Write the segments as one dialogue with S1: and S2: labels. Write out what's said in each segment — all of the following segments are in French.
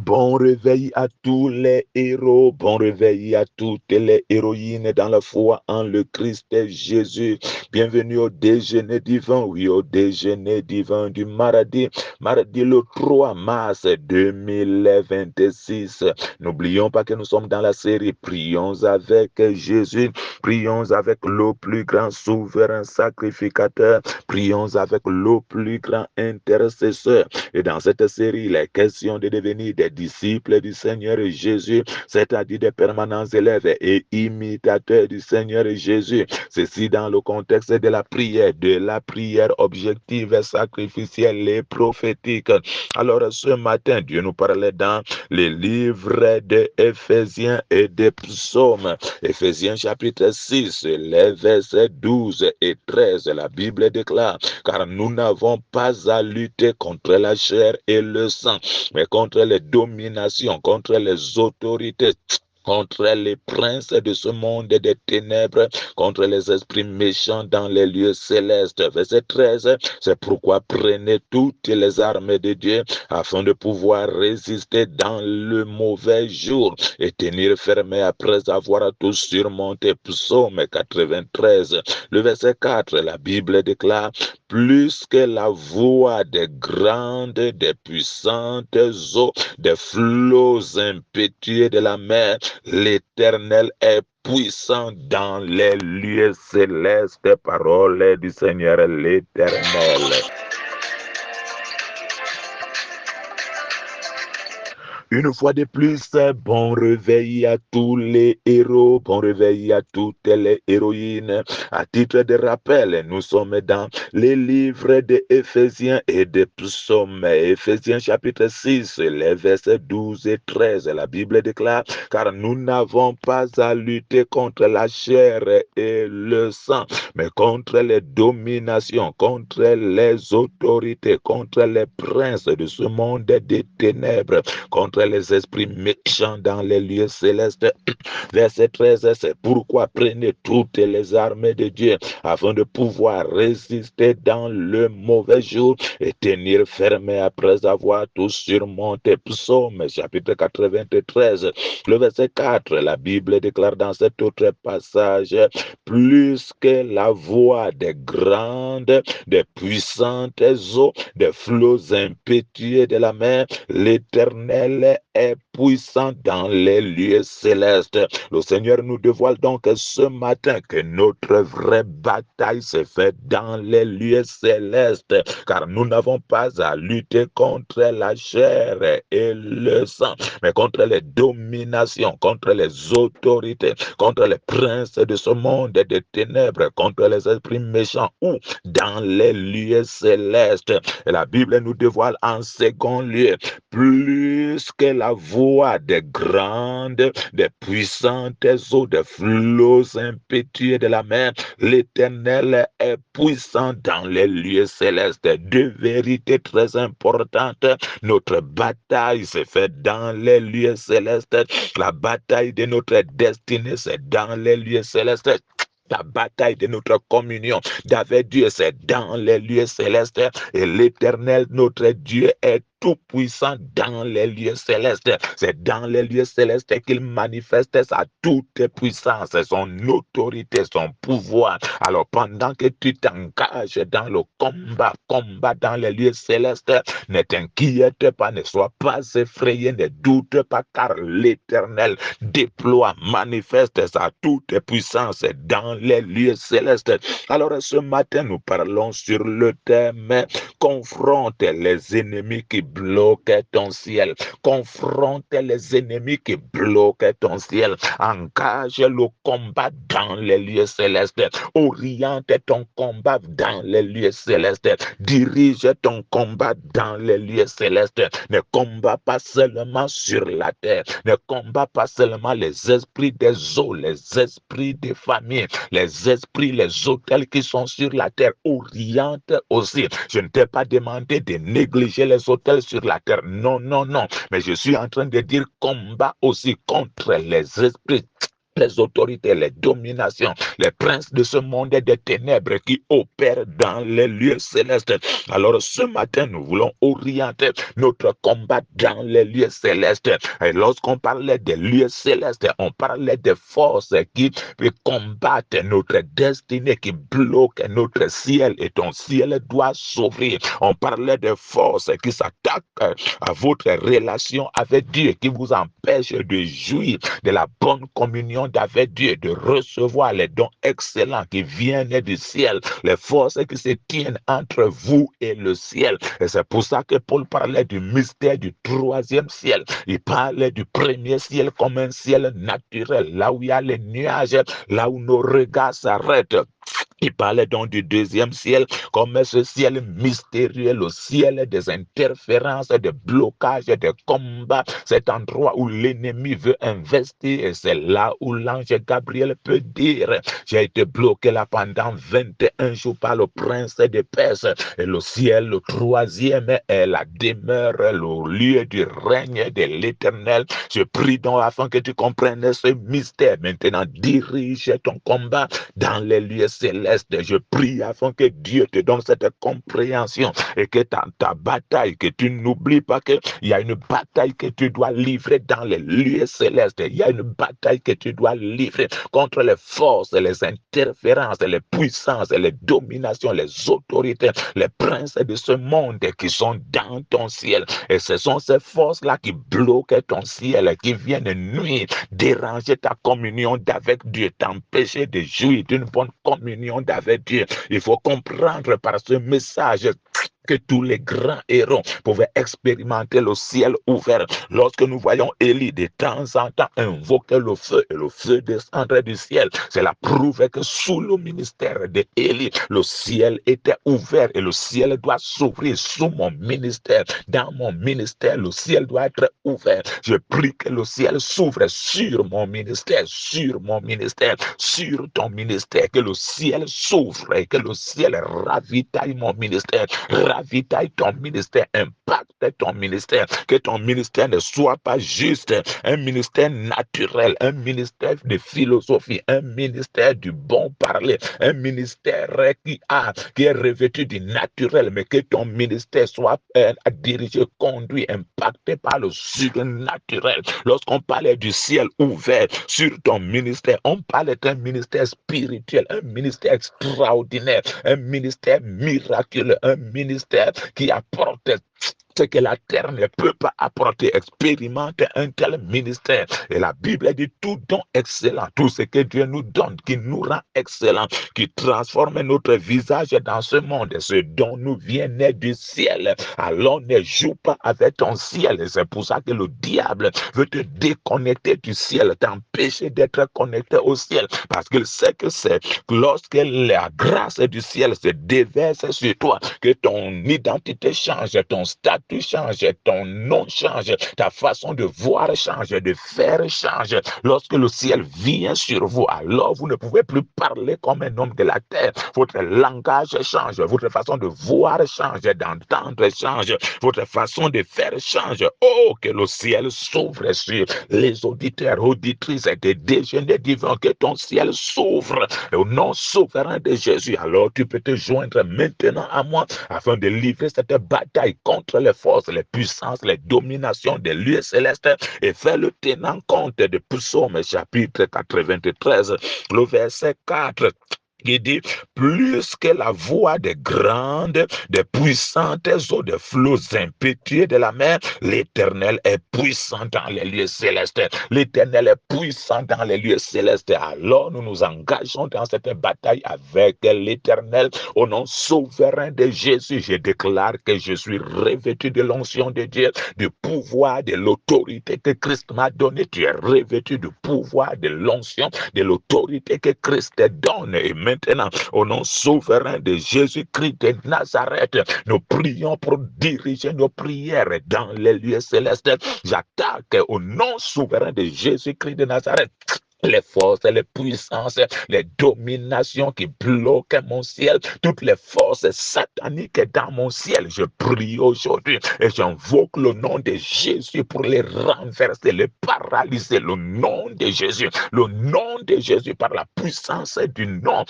S1: Bon réveil à tous les héros, bon réveil à toutes les héroïnes dans la foi en le Christ Jésus. Bienvenue au déjeuner divin, oui, au déjeuner divin du mardi le 3 mars 2026. N'oublions pas que nous sommes dans la série Prions avec Jésus, prions avec le plus grand souverain sacrificateur, prions avec le plus grand intercesseur. Et dans cette série, il est question de devenir des disciples du Seigneur Jésus, c'est-à-dire des permanents élèves et imitateurs du Seigneur Jésus. Ceci dans le contexte de la prière objective, sacrificielle et prophétique. Alors ce matin, Dieu nous parlait dans les livres de Éphésiens et des psaumes. Éphésiens chapitre 6, les versets 12 et 13, la Bible déclare: car nous n'avons pas à lutter contre la chair et le sang, mais contre les dominations, contre les autorités, contre les princes de ce monde des ténèbres, contre les esprits méchants dans les lieux célestes. Verset 13, c'est pourquoi prenez toutes les armes de Dieu afin de pouvoir résister dans le mauvais jour et tenir ferme après avoir tout surmonté. Psaume 93, le verset 4, la Bible déclare: plus que la voix des grandes, des puissantes eaux, des flots impétueux de la mer, l'Éternel est puissant dans les lieux célestes. Parole du Seigneur l'Éternel. Une fois de plus, bon réveil à tous les héros, bon réveil à toutes les héroïnes. À titre de rappel, nous sommes dans les livres de Éphésiens et de psaumes. Éphésiens chapitre 6, les versets 12 et 13. La Bible déclare: car nous n'avons pas à lutter contre la chair et le sang, mais contre les dominations, contre les autorités, contre les princes de ce monde des ténèbres, contre les esprits méchants dans les lieux célestes. Verset 13, c'est pourquoi prenez toutes les armes de Dieu afin de pouvoir résister dans le mauvais jour et tenir ferme après avoir tout surmonté. Psaume chapitre 93, le verset 4, la Bible déclare dans cet autre passage: plus que la voix des grandes, des puissantes eaux, des flots impétueux de la mer, l'Éternel est puissant dans les lieux célestes. Le Seigneur nous dévoile donc ce matin que notre vraie bataille se fait dans les lieux célestes, car nous n'avons pas à lutter contre la chair et le sang, mais contre les dominations, contre les autorités, contre les princes de ce monde des ténèbres, contre les esprits méchants ou dans les lieux célestes. Et la Bible nous dévoile en second lieu: plus que la voix des grandes, des puissantes eaux, des flots impétueux de la mer, l'Éternel est puissant dans les lieux célestes. Deux vérités très importantes. Notre bataille se fait dans les lieux célestes. La bataille de notre destinée, c'est dans les lieux célestes. La bataille de notre communion d'avec Dieu, c'est dans les lieux célestes. Et l'Éternel, notre Dieu, est tout puissant dans les lieux célestes. C'est dans les lieux célestes qu'il manifeste sa toute puissance, son autorité, son pouvoir. Alors pendant que tu t'engages dans le combat dans les lieux célestes, ne t'inquiète pas, ne sois pas effrayé, ne doute pas, car l'Éternel déploie, manifeste sa toute puissance dans les lieux célestes. Alors ce matin, nous parlons sur le thème: confronte les ennemis qui bloquent ton ciel. Confronte les ennemis qui bloquent ton ciel. Engage le combat dans les lieux célestes. Oriente ton combat dans les lieux célestes. Dirige ton combat dans les lieux célestes. Ne combat pas seulement sur la terre. Ne combat pas seulement les esprits des eaux, les esprits des familles, les esprits, les autels qui sont sur la terre. Oriente aussi. Je ne t'ai pas demandé de négliger les autels sur la terre. Non, non, non. Mais je suis en train de dire combat aussi contre les esprits les autorités, les dominations, les princes de ce monde des ténèbres qui opèrent dans les lieux célestes. Alors ce matin, nous voulons orienter notre combat dans les lieux célestes. Et lorsqu'on parlait des lieux célestes, on parlait des forces qui combattent notre destinée, qui bloquent notre ciel, et ton ciel doit s'ouvrir. On parlait des forces qui s'attaquent à votre relation avec Dieu, qui vous empêchent de jouir de la bonne communion d'avec Dieu, de recevoir les dons excellents qui viennent du ciel, les forces qui se tiennent entre vous et le ciel. Et c'est pour ça que Paul parlait du mystère du troisième ciel. Il parlait du premier ciel comme un ciel naturel, là où il y a les nuages, là où nos regards s'arrêtent. Il parlait donc du deuxième ciel comme ce ciel mystérieux, le ciel des interférences, des blocages, des combats, cet endroit où l'ennemi veut investir, et c'est là où l'ange Gabriel peut dire: j'ai été bloqué là pendant 21 jours par le prince des Perses. Et le ciel, le troisième, est la demeure, le lieu du règne de l'Éternel. Je prie donc afin que tu comprennes ce mystère. Maintenant, dirige ton combat dans les lieux célestes. Je prie afin que Dieu te donne cette compréhension et que dans ta bataille, que tu n'oublies pas qu'il y a une bataille que tu dois livrer dans les lieux célestes. Il y a une bataille que tu dois livrer contre les forces, les interférences, les puissances, les dominations, les autorités, les princes de ce monde qui sont dans ton ciel. Et ce sont ces forces-là qui bloquent ton ciel, qui viennent nuire, déranger ta communion d'avec Dieu, t'empêcher de jouir d'une bonne communion d'avec Dieu. Il faut comprendre par ce message que tous les grands héros pouvaient expérimenter le ciel ouvert. Lorsque nous voyons Élie de temps en temps invoquer le feu et le feu descendrait du ciel, cela prouvait que sous le ministère d'Élie, le ciel était ouvert et le ciel doit s'ouvrir sous mon ministère. Dans mon ministère, le ciel doit être ouvert. Je prie que le ciel s'ouvre sur mon ministère, sur mon ministère, sur ton ministère, que le ciel s'ouvre et que le ciel ravitaille mon ministère, ravitaille ton ministère, impacte ton ministère, que ton ministère ne soit pas juste un ministère naturel, un ministère de philosophie, un ministère du bon parler, un ministère qui est revêtu du naturel, mais que ton ministère soit dirigé, conduit, impacté par le surnaturel. Lorsqu'on parlait du ciel ouvert sur ton ministère, on parlait d'un ministère spirituel, un ministère extraordinaire, un ministère miraculeux, un ministère qui apporte ce que la terre ne peut pas apporter. Expérimente un tel ministère. Et la Bible dit: tout don excellent, tout ce que Dieu nous donne, qui nous rend excellent, qui transforme notre visage dans ce monde, ce don nous vient du ciel. Alors ne joue pas avec ton ciel. Et c'est pour ça que le diable veut te déconnecter du ciel, t'empêcher d'être connecté au ciel, parce qu'il sait que c'est lorsque la grâce du ciel se déverse sur toi que ton identité change, ton statut change, ton nom change, ta façon de voir change, de faire change. Lorsque le ciel vient sur vous, alors vous ne pouvez plus parler comme un homme de la terre. Votre langage change, votre façon de voir change, d'entendre change, votre façon de faire change. Oh, que le ciel s'ouvre sur les auditeurs, auditrices et des déjeuners divins, que ton ciel s'ouvre au nom souverain de Jésus. Alors tu peux te joindre maintenant à moi afin de livrer cette bataille contre les forces, les puissances, les dominations des lieux célestes, et faire le tenant compte de Psaume chapitre 93, le verset 4. Qui dit: plus que la voix des grandes, des puissantes eaux, des flots impétueux de la mer, l'Éternel est puissant dans les lieux célestes. L'Éternel est puissant dans les lieux célestes. Alors nous nous engageons dans cette bataille avec l'Éternel. Au nom souverain de Jésus, je déclare que je suis revêtu de l'onction de Dieu, du pouvoir, de l'autorité que Christ m'a donné. Tu es revêtu du pouvoir, de l'onction, de l'autorité que Christ te donne. Et maintenant, au nom souverain de Jésus-Christ de Nazareth, nous prions pour diriger nos prières dans les lieux célestes. J'attaque au nom souverain de Jésus-Christ de Nazareth les forces, les puissances, les dominations qui bloquent mon ciel, toutes les forces sataniques dans mon ciel, je prie aujourd'hui et j'invoque le nom de Jésus pour les renverser, les paralyser, le nom de Jésus, le nom de Jésus, par la puissance du nom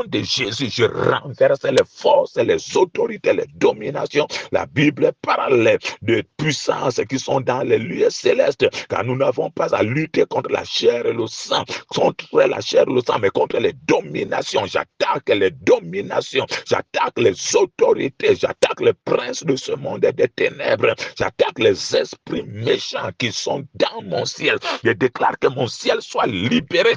S1: de Jésus, je renverse les forces, les autorités, les dominations. La Bible parle de puissances qui sont dans les lieux célestes, car nous n'avons pas à lutter contre la chair et le sang, contre la chair et le sang, mais contre les dominations. J'attaque les dominations, j'attaque les autorités, j'attaque les princes de ce monde des ténèbres, j'attaque les esprits méchants qui sont dans mon ciel. Je déclare que mon ciel soit libéré.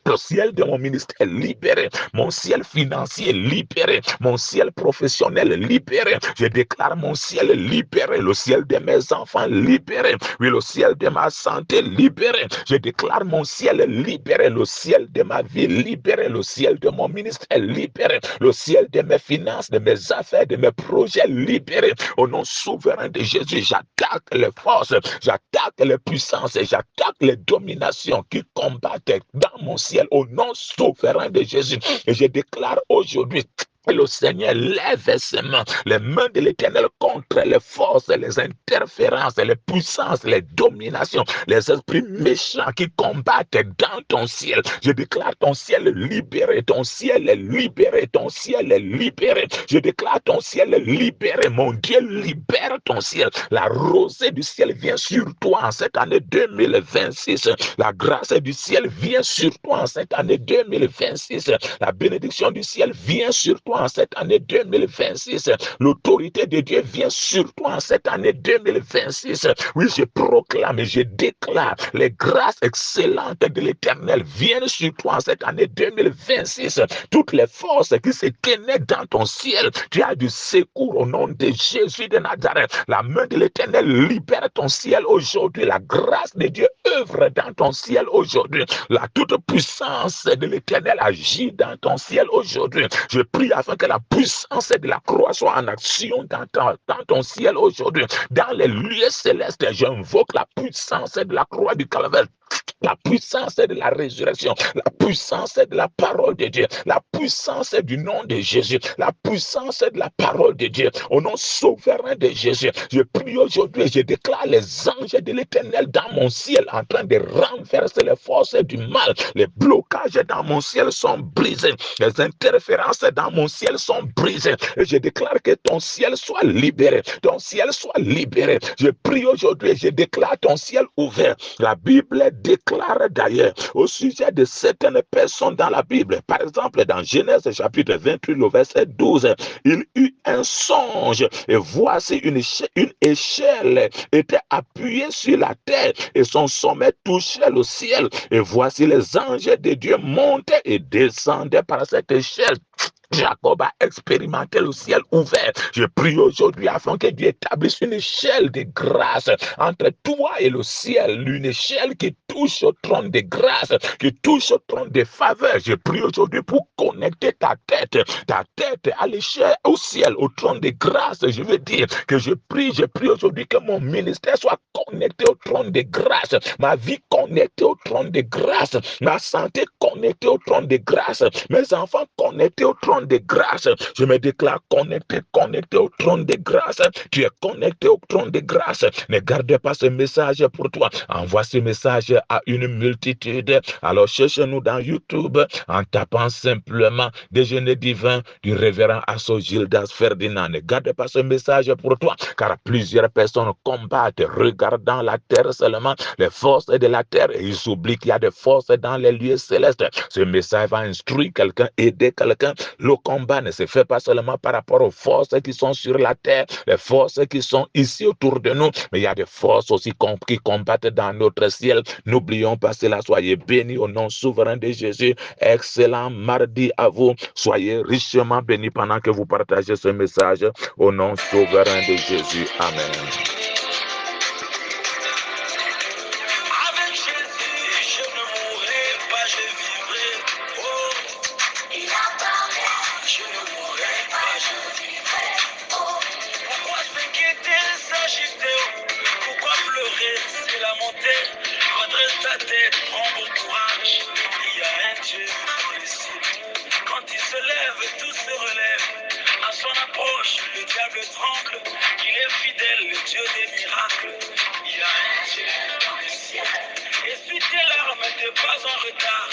S1: Le ciel de mon ministère libéré, mon ciel financier libéré, mon ciel professionnel libéré. Je déclare mon ciel libéré, le ciel de mes enfants libéré, oui, le ciel de ma santé libéré. Je déclare mon ciel libéré, le ciel de ma vie libéré, le ciel de mon ministère libéré, le ciel de mes finances, de mes affaires, de mes projets libérés. Au nom souverain de Jésus, j'attaque les forces, j'attaque les puissances et j'attaque les dominations qui combattent dans mon ciel au nom souverain de Jésus. Et je déclare aujourd'hui, le Seigneur lève ses mains, les mains de l'Éternel contre les forces, les interférences, les puissances, les dominations, les esprits méchants qui combattent dans ton ciel. Je déclare ton ciel libéré, ton ciel est libéré, ton ciel est libéré. Je déclare ton ciel libéré, mon Dieu libère ton ciel. La rosée du ciel vient sur toi en cette année 2026. La grâce du ciel vient sur toi en cette année 2026. La bénédiction du ciel vient sur toi en cette année 2026. L'autorité de Dieu vient sur toi en cette année 2026. Oui, je proclame et je déclare les grâces excellentes de l'Éternel viennent sur toi en cette année 2026. Toutes les forces qui se tenaient dans ton ciel, tu as du secours au nom de Jésus de Nazareth. La main de l'Éternel libère ton ciel aujourd'hui. La grâce de Dieu œuvre dans ton ciel aujourd'hui. La toute puissance de l'Éternel agit dans ton ciel aujourd'hui. Je prie afin que la puissance de la croix soit en action dans ton ciel aujourd'hui. Dans les lieux célestes, j'invoque la puissance de la croix du Calvaire, la puissance de la résurrection, la puissance de la parole de Dieu, la puissance du nom de Jésus, la puissance de la parole de Dieu, au nom souverain de Jésus. Je prie aujourd'hui et je déclare les anges de l'Éternel dans mon ciel en train de renverser les forces du mal. Les blocages dans mon ciel sont brisés, les interférences dans mon ciel sont brisées. Et je déclare que ton ciel soit libéré, ton ciel soit libéré. Je prie aujourd'hui et je déclare ton ciel ouvert. La Bible déclare d'ailleurs au sujet de certaines personnes dans la Bible, par exemple dans Genèse chapitre 28, le verset 12, il eut un songe et voici une échelle était appuyée sur la terre et son sommet touchait le ciel et voici les anges de Dieu montaient et descendaient par cette échelle. Jacob a expérimenté le ciel ouvert. Je prie aujourd'hui afin que Dieu établisse une échelle de grâce entre toi et le ciel, une échelle qui touche au trône de grâce, qui touche au trône de faveur. Je prie aujourd'hui pour connecter ta tête à l'échelle, au ciel, au trône de grâce. Je veux dire que je prie aujourd'hui que mon ministère soit connecté au trône de grâce, ma vie connectée au trône de grâce, ma santé connectée au trône de grâce, mes enfants connectés au trône de grâce. Je me déclare connecté au trône de grâce. Tu es connecté au trône de grâce. Ne garde pas ce message pour toi. Envoie ce message à une multitude. Alors cherche-nous dans YouTube en tapant simplement Déjeuner divin du révérend Asso Gildas Ferdinand. Ne garde pas ce message pour toi, car plusieurs personnes combattent regardant la terre seulement, les forces de la terre, et ils oublient qu'il y a des forces dans les lieux célestes. Ce message va instruire quelqu'un, aider quelqu'un. Le combat ne se fait pas seulement par rapport aux forces qui sont sur la terre, les forces qui sont ici autour de nous, mais il y a des forces aussi qui combattent dans notre ciel. N'oublions pas cela. Soyez bénis au nom souverain de Jésus. Excellent mardi à vous. Soyez richement bénis pendant que vous partagez ce message au nom souverain de Jésus. Amen.
S2: Pourquoi pleurer, c'est la montée, redresse ta tête, prends bon courage.
S1: Dieu dans les cieux. Quand il se lève, tout se relève. À son approche, le diable tremble. Il est fidèle, le Dieu des miracles. Il y a un Dieu dans les cieux. Essuie tes larmes, t'es pas en retard.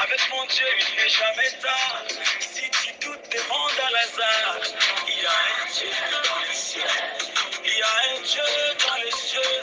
S1: Avec mon Dieu, il n'est jamais tard. Si tu doutes, demande à Lazare. Il y a un Dieu dans les cieux. Il y a un Dieu dans les cieux.